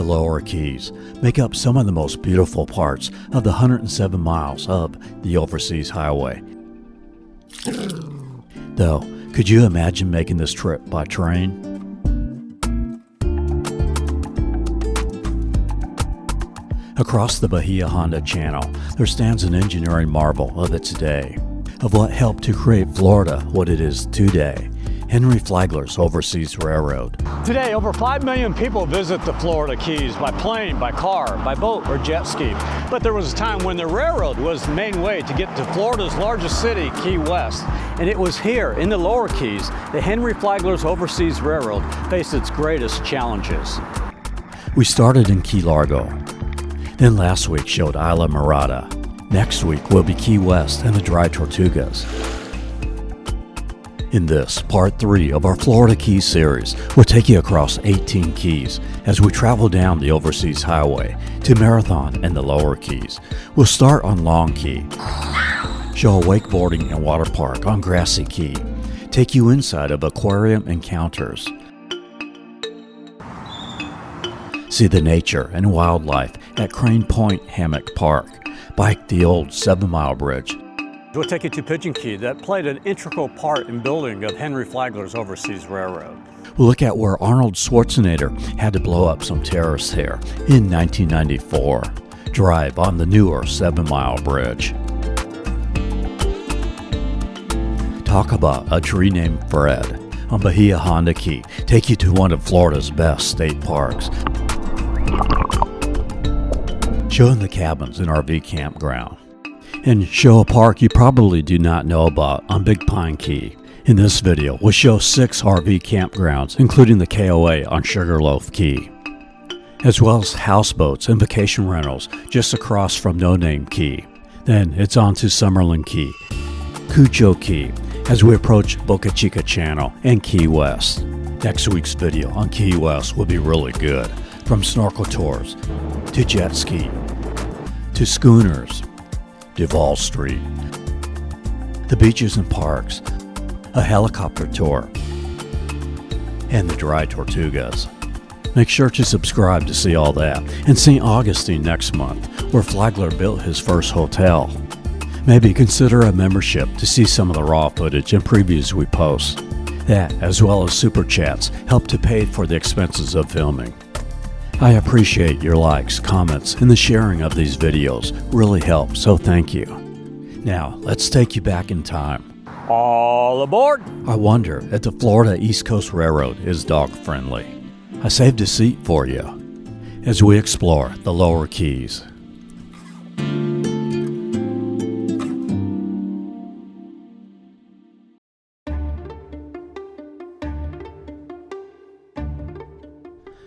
The lower Keys make up some of the most beautiful parts of the 107 miles of the Overseas Highway. Though, could you imagine making this trip by train? Across the Bahia Honda Channel, there stands an engineering marvel of its day, of what helped to create Florida what it is today, Henry Flagler's Overseas Railroad. Today, over 5 million people visit the Florida Keys by plane, by car, by boat, or jet ski. But there was a time when the railroad was the main way to get to Florida's largest city, Key West. And it was here, in the lower Keys, that Henry Flagler's Overseas Railroad faced its greatest challenges. We started in Key Largo. Then last week showed Islamorada. Next week will be Key West and the Dry Tortugas. In this, part 3 of our Florida Keys series, we'll take you across 18 keys as we travel down the Overseas Highway to Marathon and the Lower Keys. We'll start on Long Key, show a wakeboarding and water park on Grassy Key, take you inside of aquarium encounters, see the nature and wildlife at Crane Point Hammock Park, bike the old 7-mile bridge. We'll take you to Pigeon Key that played an integral part in building of Henry Flagler's Overseas Railroad. We'll look at where Arnold Schwarzenegger had to blow up some terrorists here in 1994. Drive on the newer 7-mile bridge. Talk about a tree named Fred on Bahia Honda Key. Take you to one of Florida's best state parks. Showing the cabins and RV campground. And show a park you probably do not know about on Big Pine Key. In this video, we'll show 6 RV campgrounds, including the KOA on Sugarloaf Key, as well as houseboats and vacation rentals just across from No Name Key. Then it's on to Summerland Key, Cudjoe Key, as we approach Boca Chica Channel and Key West. Next week's video on Key West will be really good, from snorkel tours, to jet ski, to schooners, Duval Street, the beaches and parks, a helicopter tour, and the Dry Tortugas. Make sure to subscribe to see all that. And St. Augustine next month, where Flagler built his first hotel. Maybe consider a membership to see some of the raw footage and previews we post. That, as well as super chats, help to pay for the expenses of filming. I appreciate your likes, comments, and the sharing of these videos. Really helps, so thank you. Now, let's take you back in time. All aboard! I wonder if the Florida East Coast Railroad is dog-friendly. I saved a seat for you as we explore the lower Keys.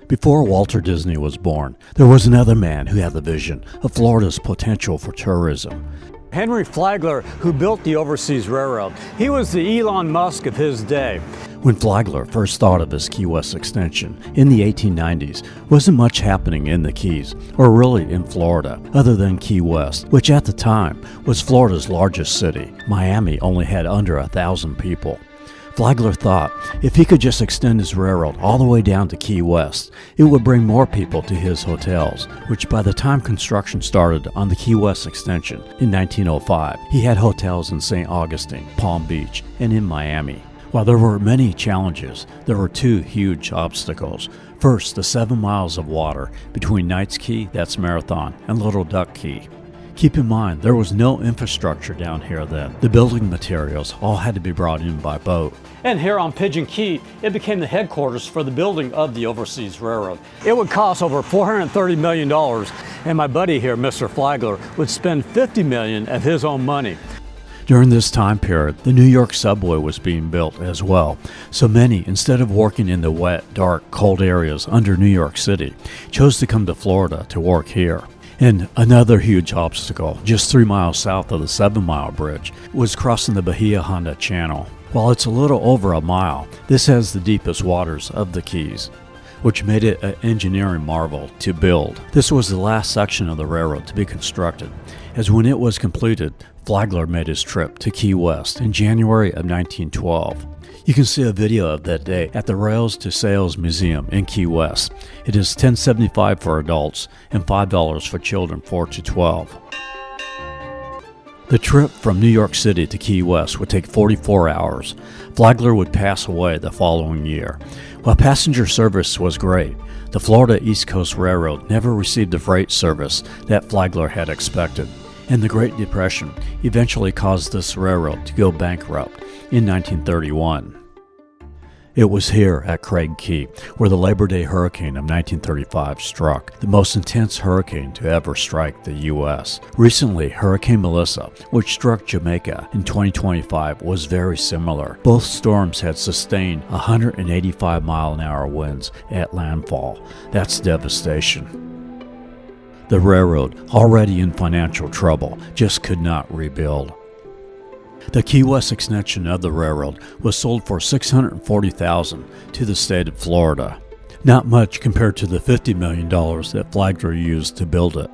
Before Walter Disney was born, there was another man who had the vision of Florida's potential for tourism. Henry Flagler, who built the Overseas Railroad. He was the Elon Musk of his day. When Flagler first thought of his Key West extension in the 1890s, wasn't much happening in the Keys, or really in Florida, other than Key West, which at the time was Florida's largest city. Miami only had under 1,000 people. Flagler thought if he could just extend his railroad all the way down to Key West, it would bring more people to his hotels, which by the time construction started on the Key West extension in 1905, he had hotels in St. Augustine, Palm Beach, and in Miami. While there were many challenges, there were 2 huge obstacles. First, the 7 miles of water between Knights Key, that's Marathon, and Little Duck Key. Keep in mind, there was no infrastructure down here then. The building materials all had to be brought in by boat. And here on Pigeon Key, it became the headquarters for the building of the Overseas Railroad. It would cost over $430 million, and my buddy here, Mr. Flagler, would spend $50 million of his own money. During this time period, the New York subway was being built as well, so many, instead of working in the wet, dark, cold areas under New York City, chose to come to Florida to work here. And another huge obstacle, just 3 miles south of the 7-mile bridge, was crossing the Bahia Honda Channel. While it's a little over a mile, this has the deepest waters of the Keys, which made it an engineering marvel to build. This was the last section of the railroad to be constructed, as when it was completed, Flagler made his trip to Key West in January of 1912. You can see a video of that day at the Rails to Sails Museum in Key West. It is $10.75 for adults and $5 for children 4 to 12. The trip from New York City to Key West would take 44 hours. Flagler would pass away the following year. While passenger service was great, the Florida East Coast Railroad never received the freight service that Flagler had expected, and the Great Depression eventually caused this railroad to go bankrupt in 1931. It was here at Craig Key where the Labor Day hurricane of 1935 struck, the most intense hurricane to ever strike the U.S. Recently, Hurricane Melissa, which struck Jamaica in 2025, was very similar. Both storms had sustained 185-mile-an-hour winds at landfall. That's devastation. The railroad, already in financial trouble, just could not rebuild. The Key West extension of the railroad was sold for $640,000 to the state of Florida. Not much compared to the $50 million that Flagler used to build it.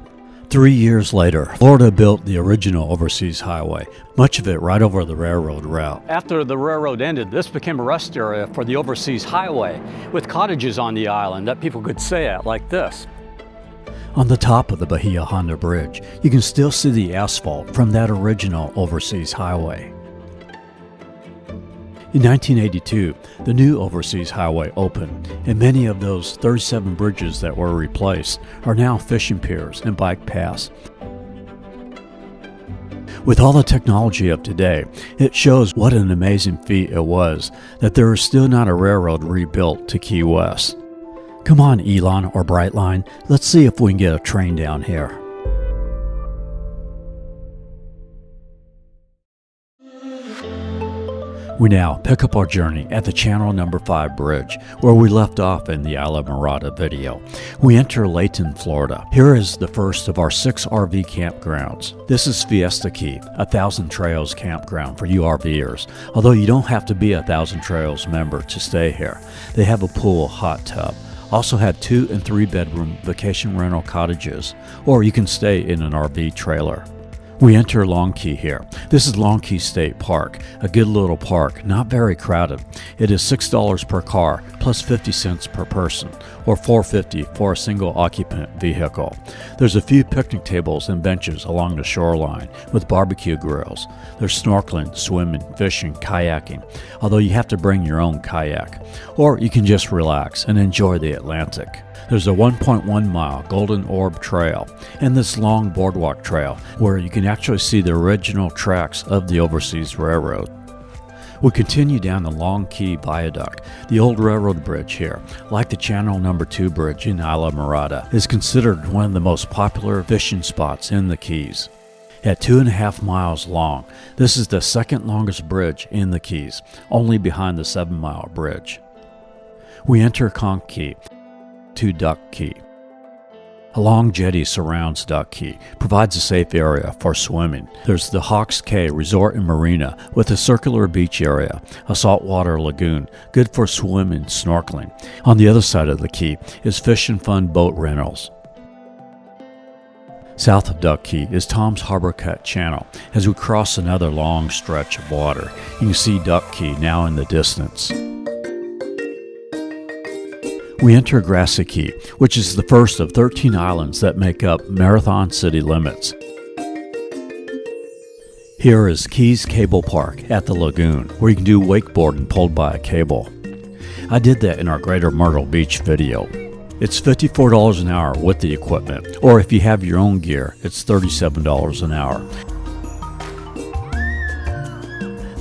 3 years later, Florida built the original overseas highway, much of it right over the railroad route. After the railroad ended, this became a rest area for the overseas highway, with cottages on the island that people could stay at, like this. On the top of the Bahia Honda Bridge, you can still see the asphalt from that original overseas highway. In 1982, the new overseas highway opened, and many of those 37 bridges that were replaced are now fishing piers and bike paths. With all the technology of today, it shows what an amazing feat it was that there is still not a railroad rebuilt to Key West. Come on, Elon or Brightline, let's see if we can get a train down here. We now pick up our journey at the Channel No. 5 bridge, where we left off in the Islamorada video. We enter Layton, Florida. Here is the first of our 6 RV campgrounds. This is Fiesta Key, a Thousand Trails campground for you RVers, although you don't have to be a Thousand Trails member to stay here. They have a pool, hot tub. Also have 2 and 3 bedroom vacation rental cottages, or you can stay in an RV trailer. We enter Long Key here. This is Long Key State Park, a good little park, not very crowded. It is $6 per car plus 50 cents per person, or $4.50 for a single occupant vehicle. There's a few picnic tables and benches along the shoreline with barbecue grills. There's snorkeling, swimming, fishing, kayaking, although you have to bring your own kayak. Or you can just relax and enjoy the Atlantic. There's a 1.1-mile Golden Orb Trail and this long boardwalk trail where you can actually see the original tracks of the Overseas Railroad. We continue down the Long Key Viaduct. The old railroad bridge here, like the Channel No. 2 bridge in Islamorada, is considered one of the most popular fishing spots in the Keys. At 2.5 miles long, this is the second longest bridge in the Keys, only behind the 7-mile bridge. We enter Conch Key to Duck Key. A long jetty surrounds Duck Key, provides a safe area for swimming. There's the Hawks Cay Resort and Marina with a circular beach area, a saltwater lagoon, good for swimming, snorkeling. On the other side of the key is Fish and Fun boat rentals. South of Duck Key is Tom's Harbor Cut Channel. As we cross another long stretch of water, you can see Duck Key now in the distance. We enter Grassy Key, which is the first of 13 islands that make up Marathon city limits. Here is Keys Cable Park at the lagoon, where you can do wakeboarding pulled by a cable. I did that in our Greater Myrtle Beach video. It's $54 an hour with the equipment, or if you have your own gear, it's $37 an hour.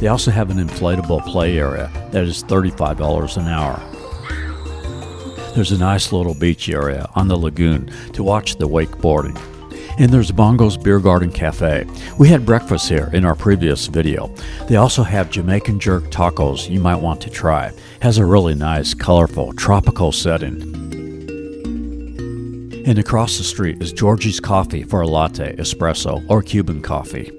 They also have an inflatable play area that is $35 an hour. There's a nice little beach area on the lagoon to watch the wakeboarding. And there's Bongos Beer Garden Cafe. We had breakfast here in our previous video. They also have Jamaican jerk tacos you might want to try. It has a really nice, colorful, tropical setting. And across the street is Georgie's Coffee for a latte, espresso, or Cuban coffee.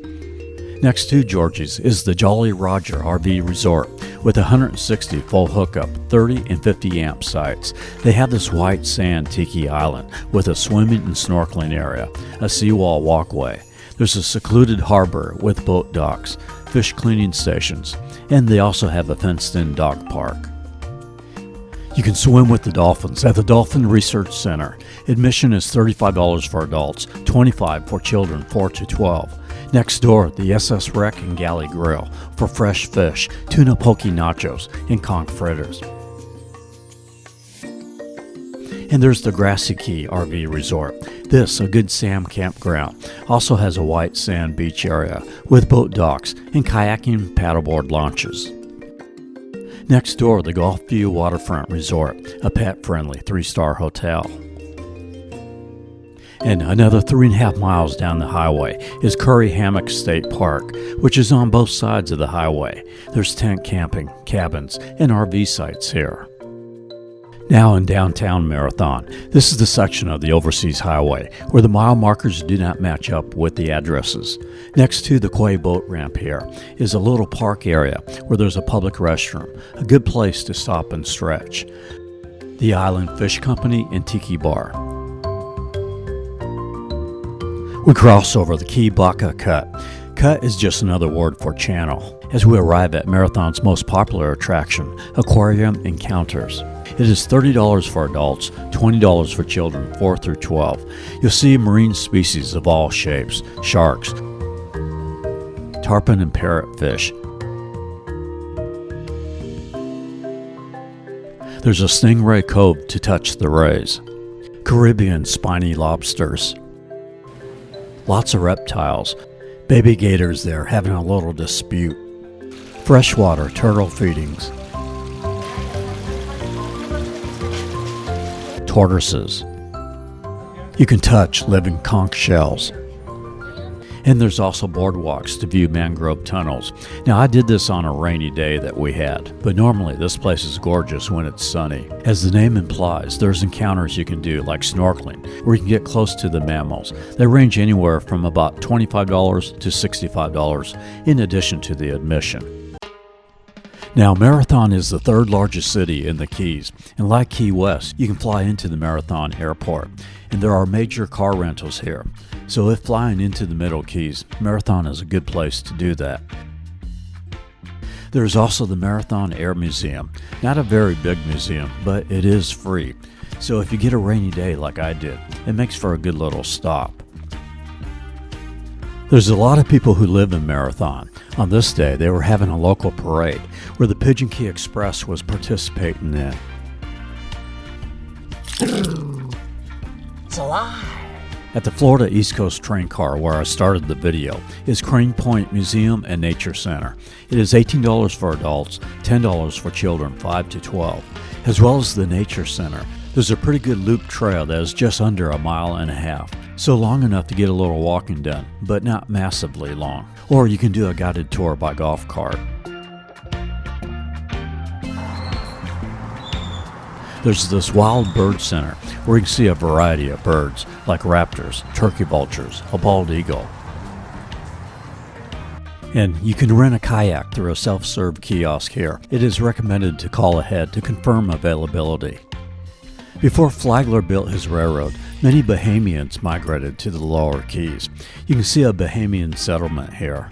Next to Georgie's is the Jolly Roger RV Resort with 160 full hookup, 30 and 50 amp sites. They have this white sand tiki island with a swimming and snorkeling area, a seawall walkway. There's a secluded harbor with boat docks, fish cleaning stations, and they also have a fenced-in dog park. You can swim with the dolphins at the Dolphin Research Center. Admission is $35 for adults, $25 for children 4 to 12. Next door, the SS Wreck and Galley Grill for fresh fish, tuna poke nachos, and conch fritters. And there's the Grassy Key RV Resort. This, a Good Sam campground, also has a white sand beach area with boat docks and kayaking paddleboard launches. Next door, the Gulf View Waterfront Resort, a pet-friendly 3-star hotel. And another 3.5 miles down the highway is Curry Hammock State Park, which is on both sides of the highway. There's tent camping, cabins, and RV sites here. Now in downtown Marathon, this is the section of the Overseas Highway where the mile markers do not match up with the addresses. Next to the quay boat ramp here is a little park area where there's a public restroom, a good place to stop and stretch. The Island Fish Company and Tiki Bar. We cross over the Key Baca Cut. Cut is just another word for channel as we arrive at Marathon's most popular attraction, Aquarium Encounters. It is $30 for adults, $20 for children 4 through 12. You'll see marine species of all shapes, sharks, tarpon and parrotfish. There's a stingray cove to touch the rays. Caribbean spiny lobsters. Lots of reptiles. Baby gators there having a little dispute. Freshwater turtle feedings. Tortoises. You can touch living conch shells. And there's also boardwalks to view mangrove tunnels. Now I did this on a rainy day that we had, but normally this place is gorgeous when it's sunny. As the name implies, there's encounters you can do like snorkeling, where you can get close to the mammals. They range anywhere from about $25 to $65 in addition to the admission. Now, Marathon is the third largest city in the Keys, and like Key West, you can fly into the Marathon Airport, and there are major car rentals here. So if flying into the Middle Keys, Marathon is a good place to do that. There's also the Marathon Air Museum. Not a very big museum, but it is free. So if you get a rainy day like I did, it makes for a good little stop. There's a lot of people who live in Marathon. On this day, they were having a local parade where the Pigeon Key Express was participating in. It's alive! At the Florida East Coast train car where I started the video is Crane Point Museum and Nature Center. It is $18 for adults, $10 for children 5 to 12, as well as the Nature Center. There's a pretty good loop trail that is just under 1.5 miles, so long enough to get a little walking done, but not massively long. Or you can do a guided tour by golf cart. There's this wild bird center where you can see a variety of birds like raptors, turkey vultures, a bald eagle. And you can rent a kayak through a self-serve kiosk here. It is recommended to call ahead to confirm availability. Before Flagler built his railroad, many Bahamians migrated to the lower Keys. You can see a Bahamian settlement here.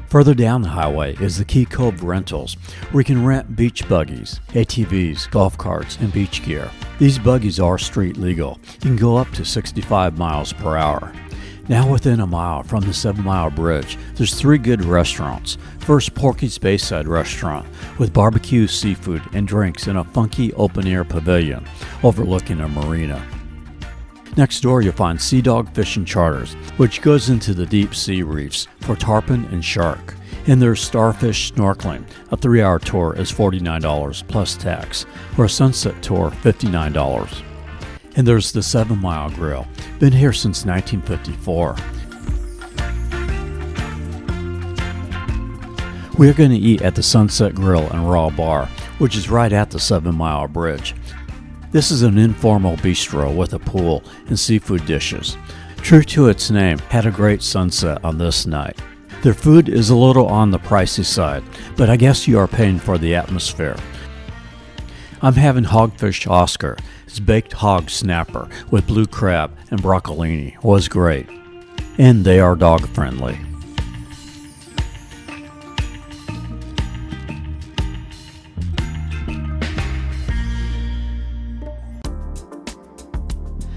Further down the highway is the Key Cove Rentals, where you can rent beach buggies, ATVs, golf carts, and beach gear. These buggies are street legal. You can go up to 65 miles per hour. Now within 1 mile from the 7 Mile Bridge, there's 3 good restaurants. First, Porky's Bayside Restaurant, with barbecue, seafood, and drinks in a funky open-air pavilion overlooking a marina. Next door, you'll find Sea Dog Fishing Charters, which goes into the deep sea reefs for tarpon and shark. And there's Starfish Snorkeling. A 3-hour tour is $49 plus tax, or a sunset tour $59. And there's the 7 Mile Grill. Been here since 1954. We're going to eat at the Sunset Grill and Raw Bar, which is right at the 7 Mile Bridge. This is an informal bistro with a pool and seafood dishes. True to its name, had a great sunset on this night. Their food is a little on the pricey side, but I guess you are paying for the atmosphere. I'm having Hogfish Oscar. His baked hog snapper with blue crab and broccolini was great. and they are dog friendly.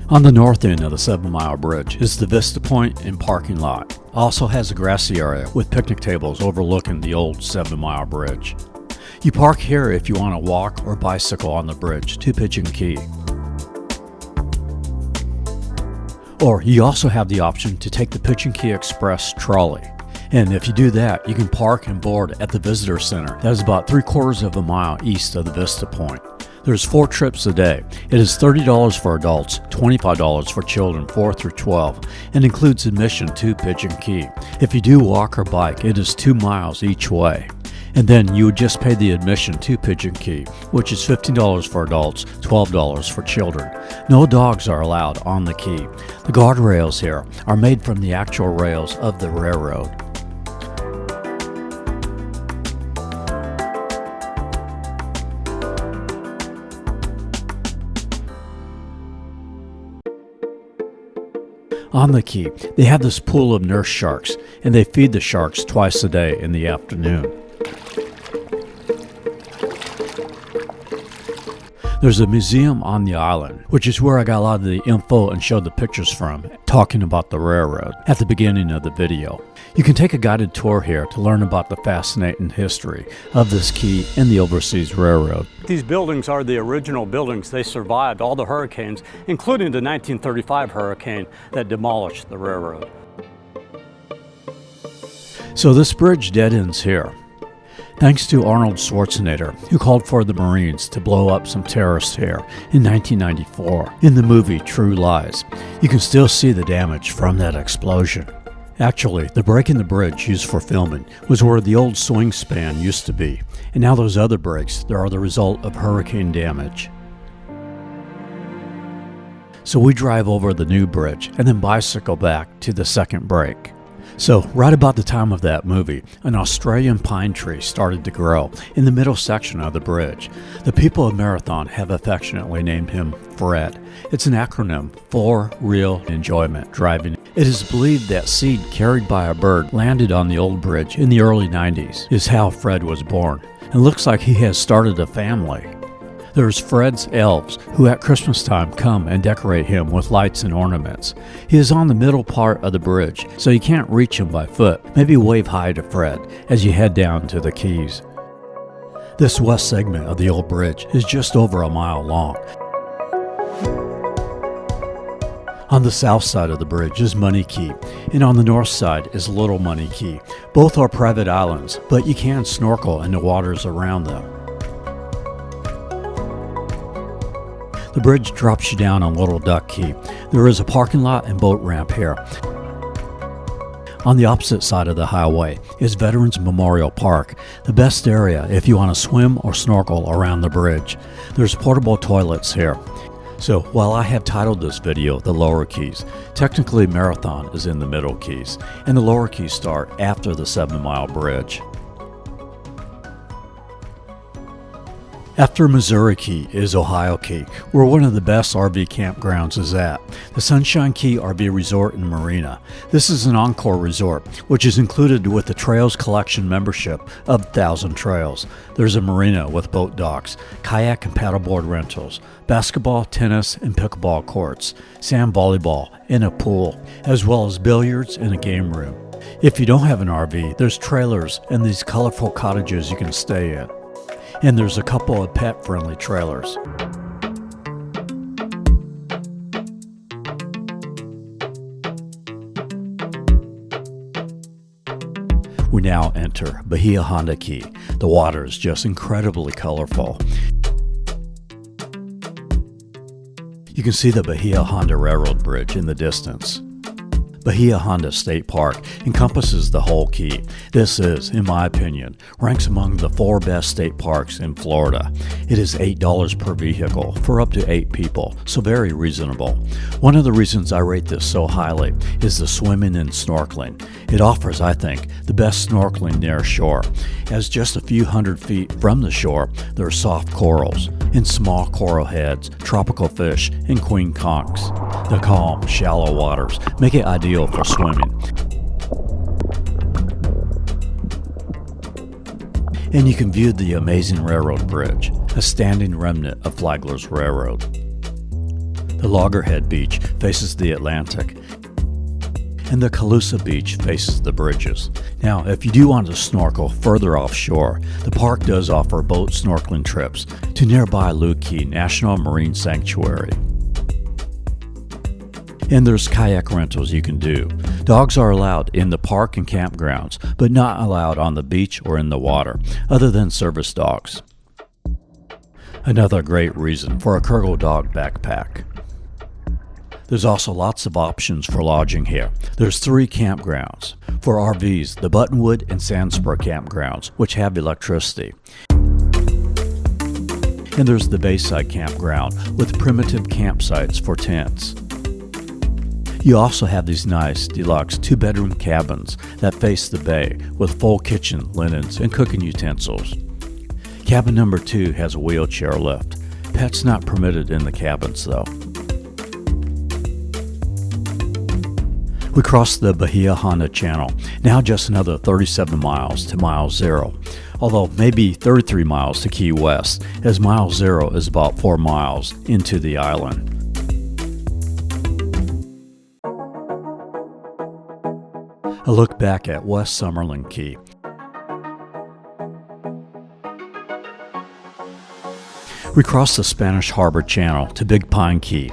On the north end of the 7 Mile Bridge is the Vista Point and parking lot. Also has a grassy area with picnic tables overlooking the old 7 Mile Bridge. You park here if you want to walk or bicycle on the bridge to Pigeon Key. Or you also have the option to take the Pigeon Key Express trolley. And if you do that, you can park and board at the visitor center. That is about 3/4 of a mile east of the Vista Point. There's 4 trips a day. It is $30 for adults, $25 for children 4 through 12, and includes admission to Pigeon Key. If you do walk or bike, it is 2 miles each way. And then you would just pay the admission to Pigeon Key, which is $15 for adults, $12 for children. No dogs are allowed on the key. The guardrails here are made from the actual rails of the railroad. On the key, they have this pool of nurse sharks, and they feed the sharks twice a day in the afternoon. There's a museum on the island, which is where I got a lot of the info and showed the pictures from, talking about the railroad at the beginning of the video. You can take a guided tour here to learn about the fascinating history of this key and the Overseas Railroad. These buildings are the original buildings. They survived all the hurricanes, including the 1935 hurricane that demolished the railroad. So this bridge dead ends here. Thanks to Arnold Schwarzenegger, who called for the Marines to blow up some terrorists here in 1994 in the movie True Lies. You can still see the damage from that explosion. Actually, the break in the bridge used for filming was where the old swing span used to be, and now those other breaks are the result of hurricane damage. So we drive over the new bridge and then bicycle back to the second break. So right about the time of that movie, an Australian pine tree started to grow in the middle section of the bridge. The people of Marathon have affectionately named him Fred. It's an acronym for Real Enjoyment Driving. It is believed that seed carried by a bird landed on the old bridge in the early 90s is how Fred was born. It looks like he has started a family. There's Fred's elves, who at Christmas time come and decorate him with lights and ornaments. He is on the middle part of the bridge, so you can't reach him by foot. Maybe wave hi to Fred as you head down to the Keys. This west segment of the old bridge is just over a mile long. On the south side of the bridge is Money Key, and on the north side is Little Money Key. Both are private islands, but you can snorkel in the waters around them. The bridge drops you down on Little Duck Key. There is a parking lot and boat ramp here. On the opposite side of the highway is Veterans Memorial Park, the best area if you want to swim or snorkel around the bridge. There's portable toilets here. So while I have titled this video The Lower Keys, technically Marathon is in the Middle Keys, and the Lower Keys start after the 7 Mile Bridge. After Missouri Key is Ohio Key, where one of the best RV campgrounds is at, the Sunshine Key RV Resort and Marina. This is an encore resort, which is included with the Trails Collection membership of 1,000 Trails. There's a marina with boat docks, kayak and paddleboard rentals, basketball, tennis, and pickleball courts, sand volleyball, and a pool, as well as billiards and a game room. If you don't have an RV, there's trailers and these colorful cottages you can stay in. And there's a couple of pet-friendly trailers. We now enter Bahia Honda Key. The water is just incredibly colorful. You can see the Bahia Honda Railroad Bridge in the distance. Bahia Honda State Park encompasses the whole key. This is, in my opinion, ranks among the 4 best state parks in Florida. It is $8 per vehicle for up to 8 people, so very reasonable. One of the reasons I rate this so highly is the swimming and snorkeling. It offers, I think, the best snorkeling near shore, as just a few hundred feet from the shore there are soft corals, in small coral heads, tropical fish, and queen conchs. The calm, shallow waters make it ideal for swimming. And you can view the amazing railroad bridge, a standing remnant of Flagler's Railroad. The Loggerhead Beach faces the Atlantic, and the Calusa Beach faces the bridges. Now, if you do want to snorkel further offshore, the park does offer boat snorkeling trips to nearby Long Key National Marine Sanctuary. And there's kayak rentals you can do. Dogs are allowed in the park and campgrounds, but not allowed on the beach or in the water, other than service dogs. Another great reason for a Kurgle dog backpack. There's also lots of options for lodging here. There's 3 campgrounds. For RVs, the Buttonwood and Sandspur campgrounds, which have electricity. And there's the Bayside campground with primitive campsites for tents. You also have these nice, deluxe 2-bedroom cabins that face the bay with full kitchen, linens, and cooking utensils. Cabin number 2 has a wheelchair lift. Pets not permitted in the cabins though. We crossed the Bahia Honda Channel, now just another 37 miles to mile 0, although maybe 33 miles to Key West, as mile 0 is about 4 miles into the island. A look back at West Summerland Key. We crossed the Spanish Harbor Channel to Big Pine Key.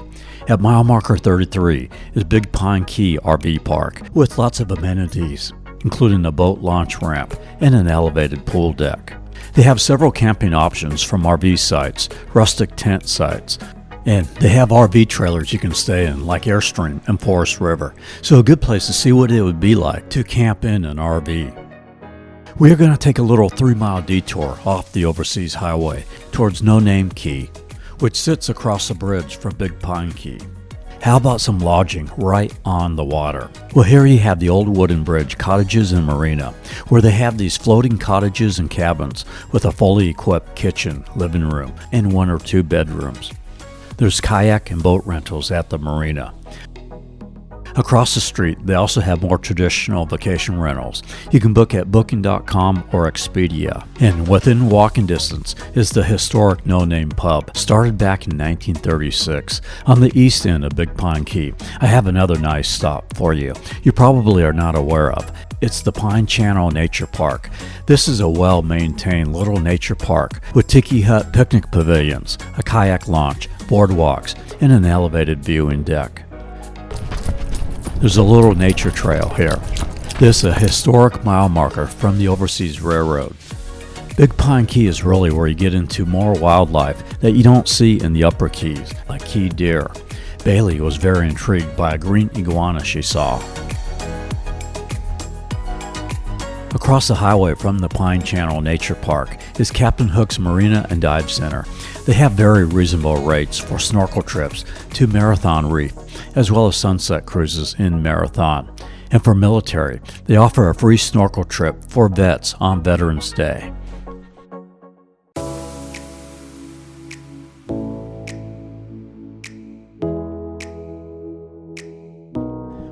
At mile marker 33 is Big Pine Key RV Park with lots of amenities, including a boat launch ramp and an elevated pool deck. They have several camping options from RV sites, rustic tent sites, and they have RV trailers you can stay in like Airstream and Forest River, so a good place to see what it would be like to camp in an RV. We are going to take a little 3-mile detour off the Overseas Highway towards No Name Key, which sits across the bridge from Big Pine Key. How about some lodging right on the water? Well, here you have the old wooden bridge cottages and marina, where they have these floating cottages and cabins with a fully equipped kitchen, living room, and 1 or 2 bedrooms. There's kayak and boat rentals at the marina. Across the street, they also have more traditional vacation rentals. You can book at Booking.com or Expedia. And within walking distance is the historic No Name Pub, started back in 1936 on the east end of Big Pine Key. I have another nice stop for you probably are not aware of. It's the Pine Channel Nature Park. This is a well-maintained little nature park with tiki hut picnic pavilions, a kayak launch, boardwalks, and an elevated viewing deck. There's a little nature trail here. This is a historic mile marker from the Overseas Railroad. Big Pine Key is really where you get into more wildlife that you don't see in the upper keys, like key deer. Bailey was very intrigued by a green iguana she saw. Across the highway from the Pine Channel Nature Park is Captain Hook's Marina and Dive Center. They have very reasonable rates for snorkel trips to Marathon Reef, as well as sunset cruises in Marathon. And for military, they offer a free snorkel trip for vets on Veterans Day.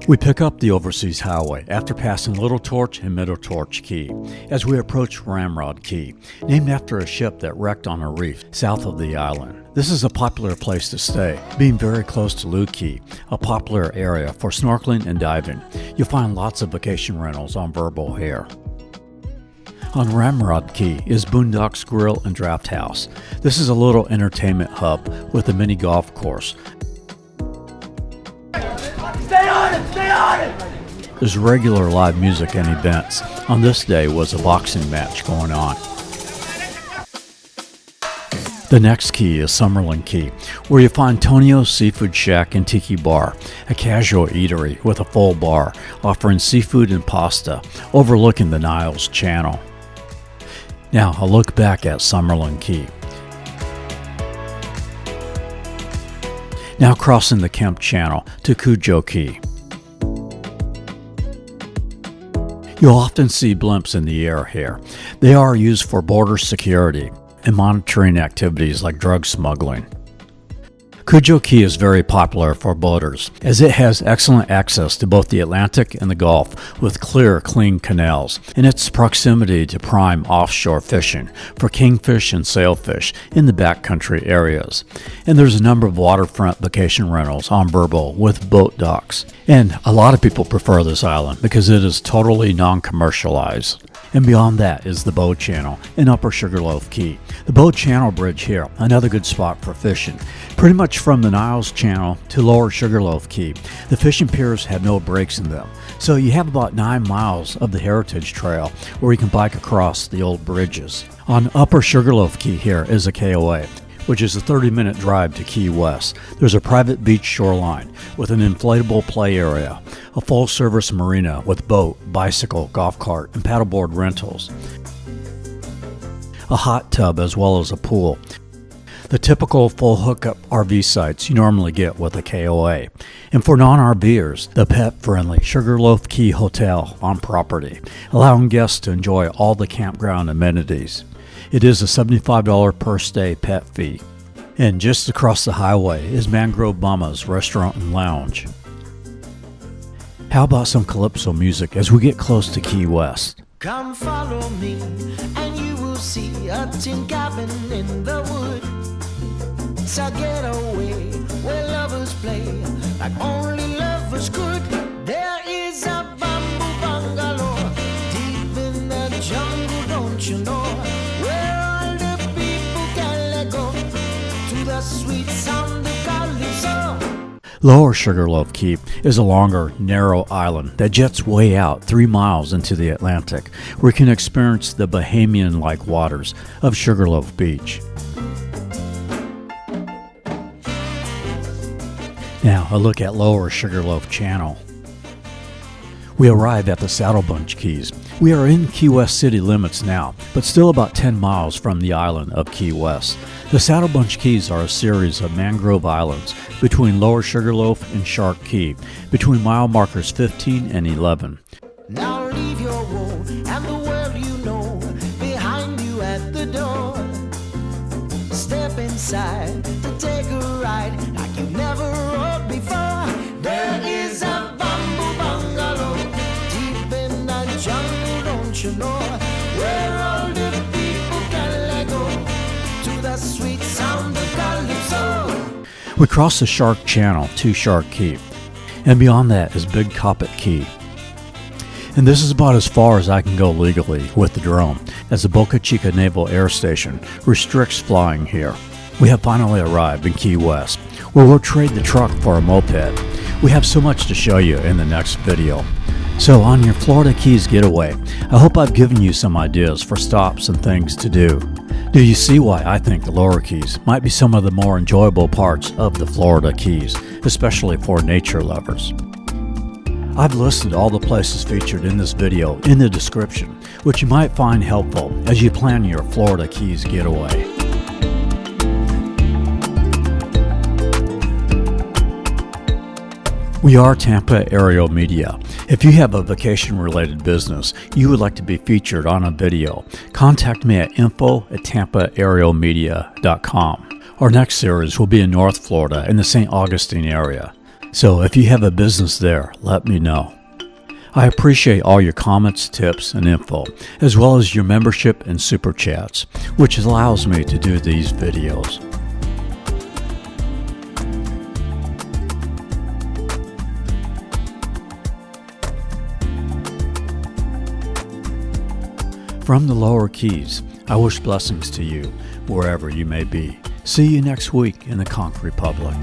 We pick up the Overseas Highway after passing Little Torch and Middle Torch Key as we approach Ramrod Key, named after a ship that wrecked on a reef south of the island. This is a popular place to stay, being very close to Long Key, a popular area for snorkeling and diving. You'll find lots of vacation rentals on Verbal here. On Ramrod Key is Boondocks Grill and Draft House. This is a little entertainment hub with a mini golf course. Stay on it! Stay on it! There's regular live music and events. On this day was a boxing match going on. The next key is Summerland Key, where you find Tonio's Seafood Shack and Tiki Bar, a casual eatery with a full bar, offering seafood and pasta, overlooking the Niles Channel. Now, a look back at Summerland Key. Now crossing the Kemp Channel to Cudjoe Key. You'll often see blimps in the air here. They are used for border security, and monitoring activities like drug smuggling. Cudjoe Key is very popular for boaters, as it has excellent access to both the Atlantic and the Gulf with clear, clean canals, and its proximity to prime offshore fishing for kingfish and sailfish in the backcountry areas. And there's a number of waterfront vacation rentals on Burbo with boat docks. And a lot of people prefer this island because it is totally non-commercialized. And beyond that is the Bow Channel in Upper Sugarloaf Key. The Bow Channel Bridge here, another good spot for fishing. Pretty much from the Niles Channel to Lower Sugarloaf Key, the fishing piers have no breaks in them. So you have about 9 miles of the Heritage Trail where you can bike across the old bridges. On Upper Sugarloaf Key here is a KOA, which is a 30-minute drive to Key West. There's a private beach shoreline with an inflatable play area, a full-service marina with boat, bicycle, golf cart, and paddleboard rentals, a hot tub as well as a pool. The typical full hookup RV sites you normally get with a KOA. And for non-RVers, the pet-friendly Sugarloaf Key Hotel on property, allowing guests to enjoy all the campground amenities. It is a $75 per stay pet fee. And just across the highway is Mangrove Mama's Restaurant and Lounge. How about some calypso music as we get close to Key West? Come follow me and you will see a tin cabin in the wood. It's a getaway where lovers play like only lovers could. There is a bamboo bungalow deep in the jungle, don't you know? Where all the people can let go to the sweet sound of calypso. Lower Sugarloaf Key is a longer, narrow island that jets way out 3 miles into the Atlantic, where you can experience the Bahamian-like waters of Sugarloaf Beach. Now, a look at Lower Sugarloaf Channel. We arrive at the Saddle Bunch Keys. We are in Key West city limits now, but still about 10 miles from the island of Key West. The Saddle Bunch Keys are a series of mangrove islands between Lower Sugarloaf and Shark Key, between mile markers 15 and 11. Now leave your woe and the world you know behind you at the door. Step inside to take a ride like you've never rode before. There is a bamboo bungalow deep in the jungle, don't you know? Where all the people can let go to the sweet sound of calypso. We cross the Shark Channel to Shark Key, and beyond that is Big Coppitt Key. And this is about as far as I can go legally with the drone, as the Boca Chica Naval Air Station restricts flying here. We have finally arrived in Key West, where we'll trade the truck for a moped. We have so much to show you in the next video. So on your Florida Keys getaway, I hope I've given you some ideas for stops and things to do. Do you see why I think the Lower Keys might be some of the more enjoyable parts of the Florida Keys, especially for nature lovers? I've listed all the places featured in this video in the description, which you might find helpful as you plan your Florida Keys getaway. We are Tampa Aerial Media. If you have a vacation-related business you would like to be featured on a video, contact me at info@tampaaerialmedia.com. Our next series will be in North Florida in the St. Augustine area. So if you have a business there, let me know. I appreciate all your comments, tips, and info, as well as your membership and super chats, which allows me to do these videos. From the Lower Keys, I wish blessings to you wherever you may be. See you next week in the Conch Republic.